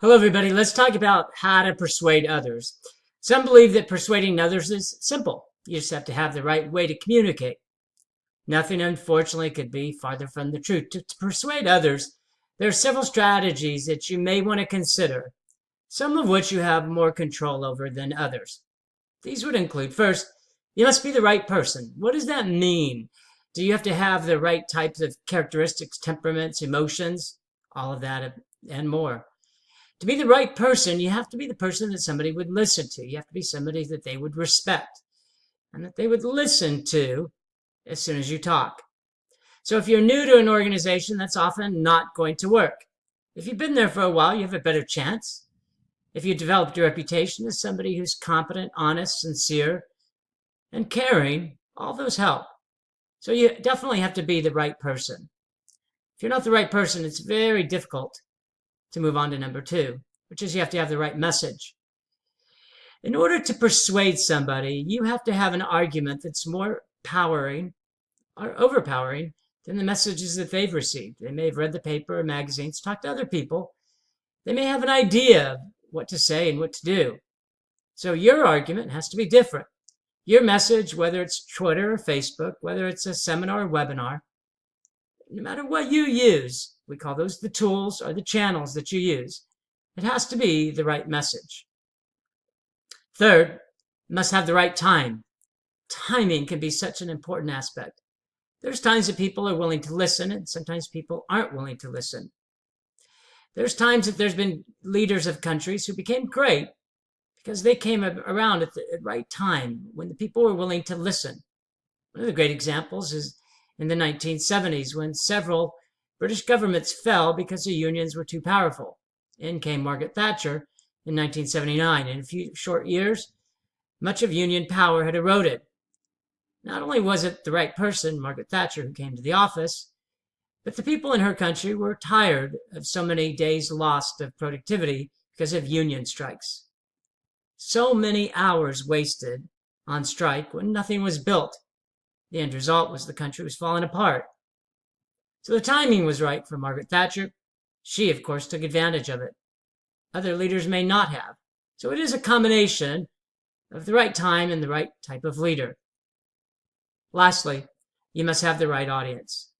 Hello, everybody. Let's talk about how to persuade others. Some believe that persuading others is simple. You just have to have the right way to communicate. Nothing, unfortunately, could be farther from the truth. To persuade others, there are several strategies that you may want to consider, some of which you have more control over than others. These would include, first, you must be the right person. What does that mean? Do you have to have the right types of characteristics, temperaments, emotions, all of that and more? To be the right person, you have to be the person that somebody would listen to. You have to be somebody that they would respect and that they would listen to as soon as you talk. So if you're new to an organization, that's often not going to work. If you've been there for a while, you have a better chance. If you developed your reputation as somebody who's competent, honest, sincere, and caring, all those help. So you definitely have to be the right person. If you're not the right person, it's very difficult to move on to number two, which is you have to have the right message. In order to persuade somebody, you have to have an argument that's more powering or overpowering than the messages that they've received. They may have read the paper or magazines, talked to other people. They may have an idea of what to say and what to do. So your argument has to be different. Your message, whether it's Twitter or Facebook, whether it's a seminar or webinar, no matter what you use, we call those the tools or the channels that you use, it has to be the right message. Third, you must have the right time. Timing can be such an important aspect. There's times that people are willing to listen, and sometimes people aren't willing to listen. There's times that there's been leaders of countries who became great because they came around at the right time when the people were willing to listen. One of the great examples is in the 1970s when several British governments fell because the unions were too powerful. In came Margaret Thatcher in 1979. In a few short years, much of union power had eroded. Not only was it the right person, Margaret Thatcher, who came to the office, but the people in her country were tired of so many days lost of productivity because of union strikes. So many hours wasted on strike when nothing was built. The end result was the country was falling apart. So the timing was right for Margaret Thatcher. She, of course, took advantage of it. Other leaders may not have. So it is a combination of the right time and the right type of leader. Lastly, you must have the right audience.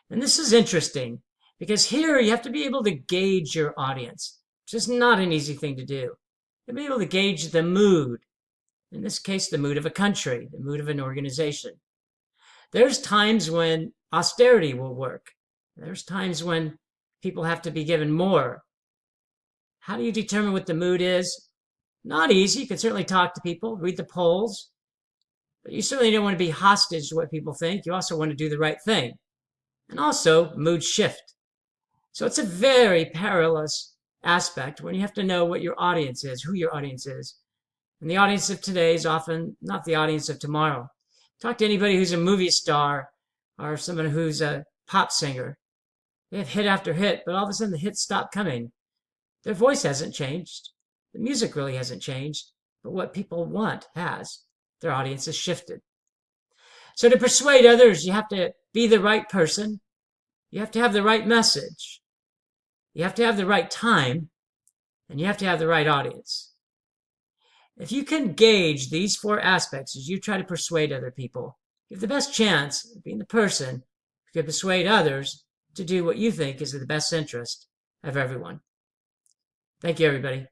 And this is interesting because here you have to be able to gauge your audience, which is not an easy thing to do. You have to be able to gauge the mood. In this case, the mood of a country, the mood of an organization. There's times when austerity will work. There's times when people have to be given more. How do you determine what the mood is? Not easy. You can certainly talk to people, read the polls, but you certainly don't want to be hostage to what people think. You also want to do the right thing. And also, mood shift. So it's a very perilous aspect when you have to know what your audience is, who your audience is. And the audience of today is often not the audience of tomorrow. Talk to anybody who's a movie star or someone who's a pop singer. They have hit after hit, but all of a sudden the hits stop coming. Their voice hasn't changed. The music really hasn't changed, but what people want has. Their audience has shifted. So to persuade others, you have to be the right person. You have to have the right message. You have to have the right time, and you have to have the right audience. If you can gauge these four aspects as you try to persuade other people, you have the best chance of being the person who can persuade others to do what you think is in the best interest of everyone. Thank you, everybody.